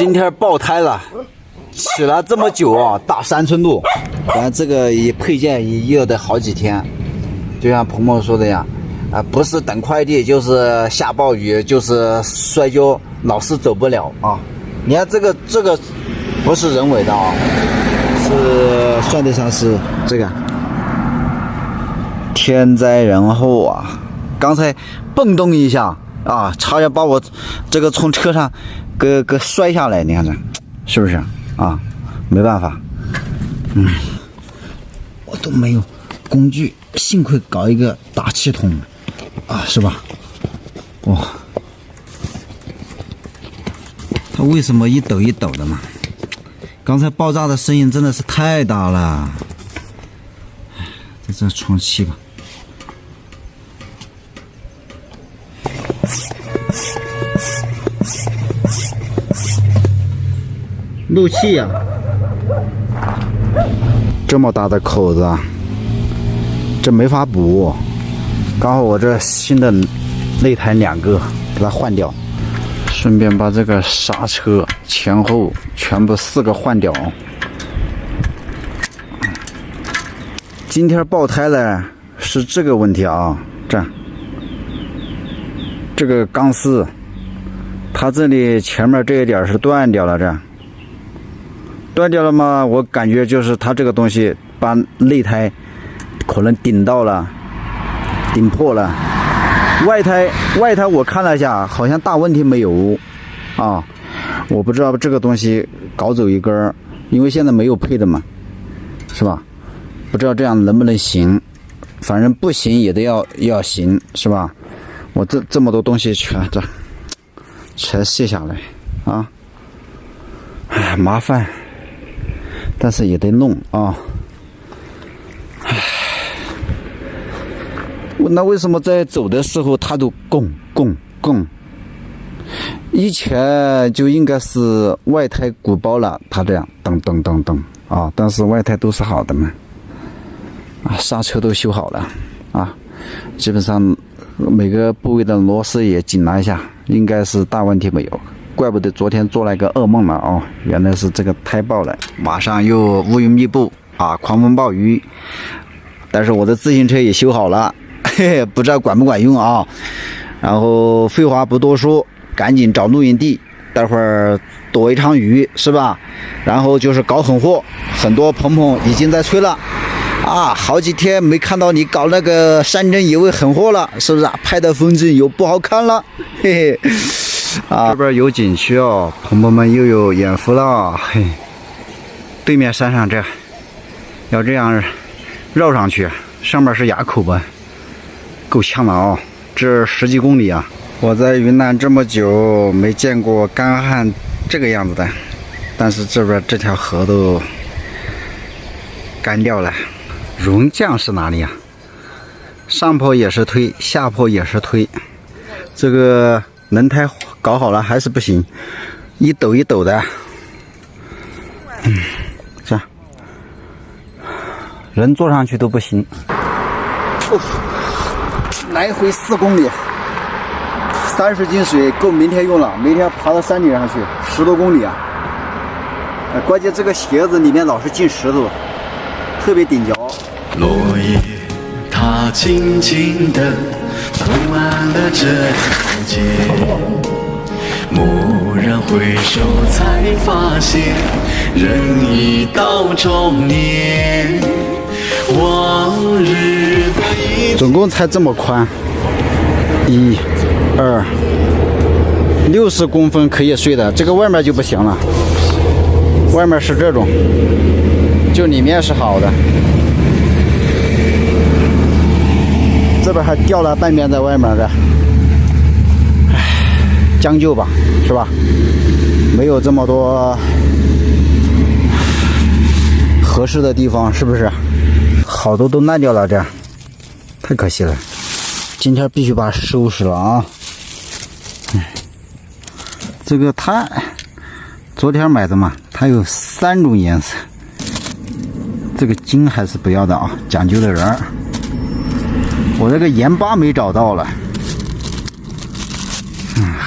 今天爆胎了，起了这么久啊，大3寸度，咱这个一配件也要得好几天。就像鹏鹏说的呀，不是等快递，就是下暴雨，就是摔跤，老是走不了啊。你看这个不是人为的啊，是算得上是这个天灾人祸啊。刚才蹦动一下啊，差点把我这个从车上给摔下来，你看这是不是啊？没办法，我都没有工具，幸亏搞一个打气筒啊，是吧？哇，它为什么一抖一抖的嘛？刚才爆炸的声音真的是太大了，在这充气吧。漏气呀、这么大的口子啊，这没法补。刚好我这新的内胎2个，给它换掉，顺便把这个刹车前后全部4个换掉。今天爆胎了是这个问题啊，这个钢丝，它这里前面这一点是断掉了，断掉了吗？我感觉就是它这个东西把内胎可能顶到了，顶破了。外胎我看了一下，好像大问题没有啊。我不知道这个东西搞走一根，因为现在没有配的嘛，是吧？不知道这样能不能行，反正不行也得要行，是吧？我这么多东西全卸下来啊，哎，麻烦。但是也得弄啊！那为什么在走的时候它都拱？以前就应该是外胎鼓包了，它这样噔啊！但是外胎都是好的嘛，啊，刹车都修好了啊，基本上每个部位的螺丝也紧了一下，应该是大问题没有。怪不得昨天做了一个噩梦了哦，原来是这个胎爆了，马上又乌云密布啊，狂风暴雨。但是我的自行车也修好了，嘿嘿，不知道管不管用啊。然后废话不多说，赶紧找露营地，待会儿躲一场雨是吧？然后就是搞狠货，很多鹏鹏已经在催了啊，好几天没看到你搞那个山珍野味狠货了，是不是啊？拍的风景又不好看了，嘿嘿。啊，这边有景区哦，鹏鹏们又有眼福了。嘿，对面山上要这样绕上去，上面是垭口吧，够呛了哦。这10几公里啊！我在云南这么久没见过干旱这个样子的，但是这边这条河都干掉了。融降是哪里啊？上坡也是推，下坡也是推，这个轮胎搞好了还是不行，一抖一抖的。这样人坐上去都不行。来回4公里，30斤水够明天用了。明天爬到山顶上去10多公里啊！关键这个鞋子里面老是进石头，特别顶脚。落叶它静静地铺满了这条街。蓦然回首，才发现人已到中年。往日的一总共才这么宽，1、2、60公分可以睡的，这个外面就不行了。外面是这种，就里面是好的，这边还掉了半边在外面的。将就吧，是吧？没有这么多合适的地方，是不是？好多都烂掉了，这太可惜了。今天必须把它收拾了啊！这个它昨天买的嘛，它有3种颜色。这个金还是不要的啊，讲究的人。我这个盐巴没找到了。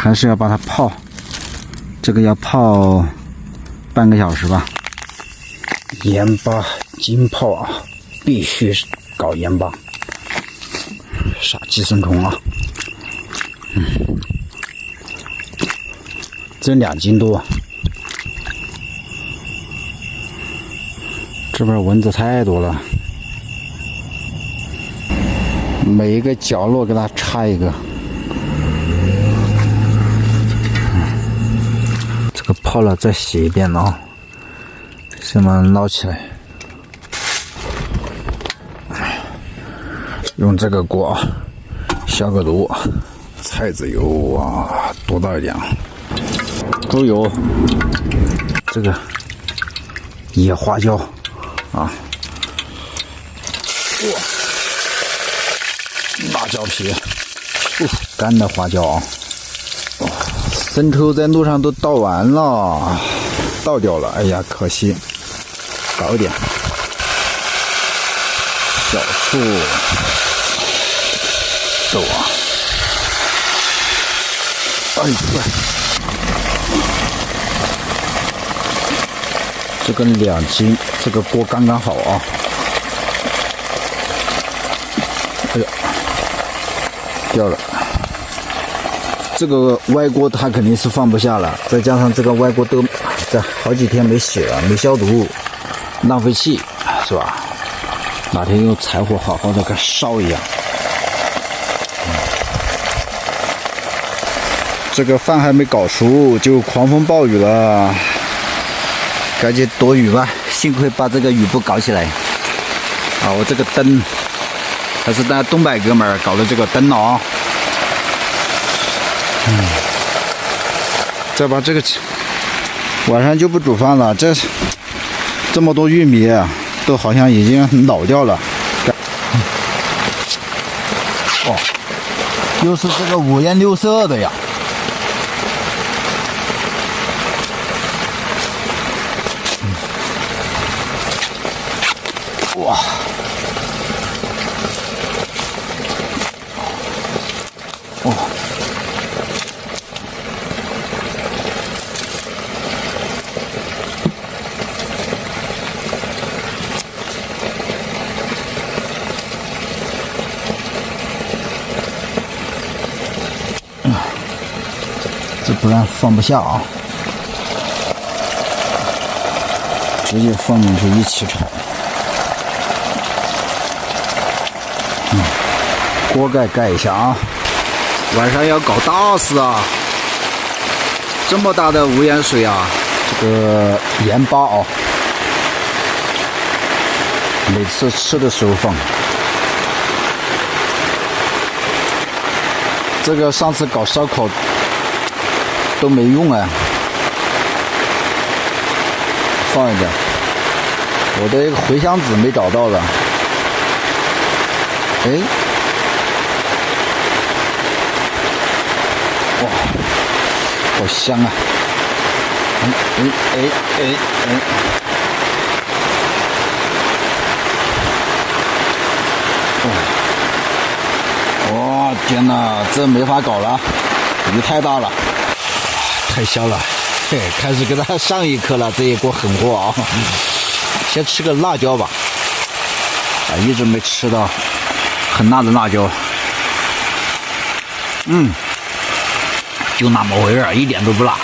还是要把它这个要泡半个小时吧。盐巴浸泡啊，必须搞盐巴，杀寄生虫啊。这2斤多，这边蚊子太多了，每一个角落给它插一个。这个泡了再洗一遍啊，先把它捞起来，用这个锅消个毒，菜籽油啊多倒一点，猪油，这个野花椒啊，哇，辣椒皮，干的花椒啊，生抽在路上都倒完了，倒掉了，哎呀，可惜，搞一点小醋，豆啊，哎呀，这个2斤，这个锅刚刚好啊，哎呀，掉了。这个歪锅它肯定是放不下了，再加上这个歪锅都这好几天没洗了，没消毒，浪费气，是吧？哪天用柴火好好的给烧一样。这个饭还没搞熟，就狂风暴雨了，赶紧躲雨吧。幸亏把这个雨布搞起来。啊，我这个灯还是那东北哥们儿搞的这个灯啊。再把这个晚上就不煮饭了，这么多玉米都好像已经老掉了。哦，又是这个五颜六色的呀。哇！哦。这不然放不下啊，直接放进去一起炒。锅盖盖一下啊，晚上要搞大事啊！这么大的无盐水啊，这个盐巴啊，每次吃的时候放。这个上次搞烧烤都没用啊，放一点。我的茴香籽没找到了，哎，哇，好香啊！哇，天哪，这没法搞了，雨太大了，太香了。嘿，开始给它上一课了，这一锅狠货啊！先吃个辣椒吧，一直没吃到很辣的辣椒。就那么回事，一点都不辣。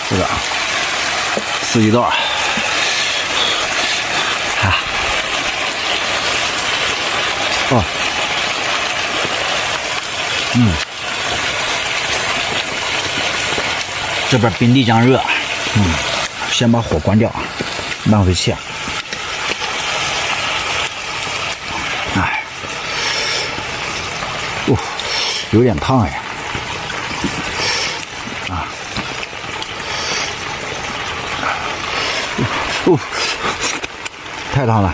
这个四季豆啊，哦，这边冰地酱热，先把火关掉，浪费气啊。哦，有点烫哎，太烫了。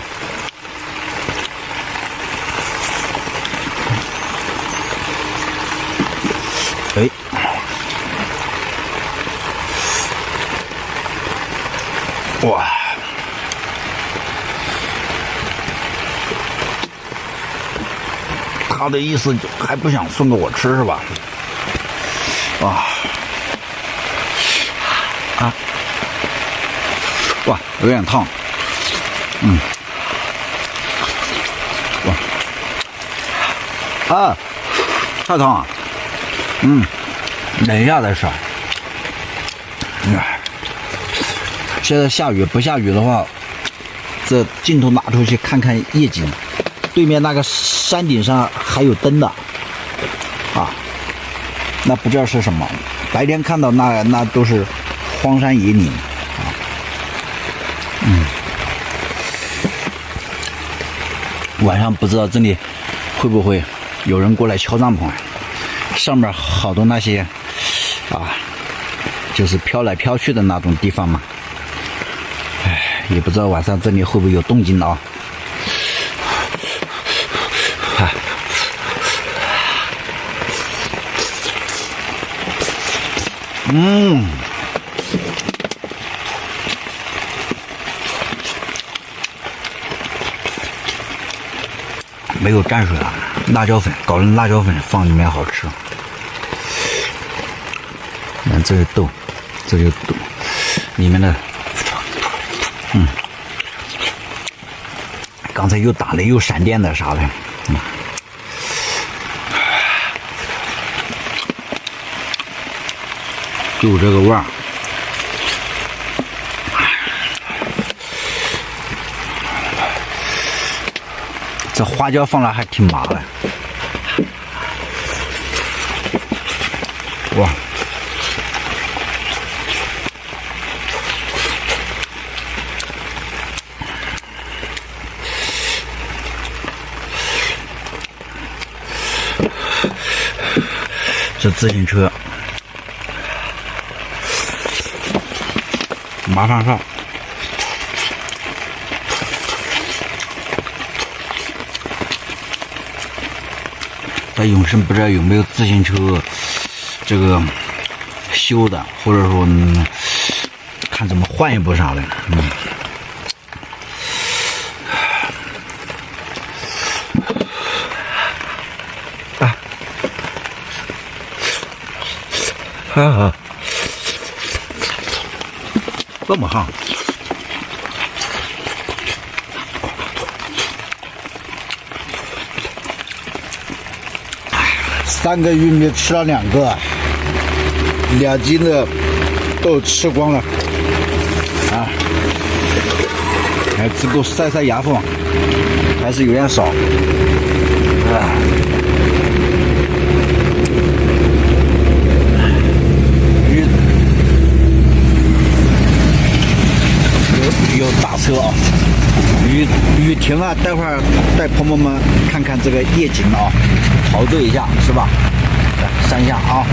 哎，哇！他的意思还不想送给我吃是吧？哇，有点烫。太烫了。等一下再吃。现在下雨，不下雨的话，这镜头拿出去看看夜景，对面那个山顶上还有灯的，那不知道是什么。白天看到那都是荒山野岭，晚上不知道这里会不会有人过来敲帐篷，上面好多那些就是飘来飘去的那种地方嘛。也不知道晚上这里会不会有动静啊。没有蘸水了，辣椒粉搞成辣椒粉放里面好吃。看这是豆，这就是豆里面的。刚才又打雷又闪电的啥的，就这个味儿。这花椒放了还挺麻的，哇！这自行车麻上上，在永盛不知道有没有自行车这个修的，或者说看怎么换一部啥的。这么烫，3个玉米吃了2个，2斤的豆吃光了，还只够塞牙缝，还是有点少，有大车啊！雨停了，待会儿带朋友们看看这个夜景啊，陶醉一下是吧？来山下啊！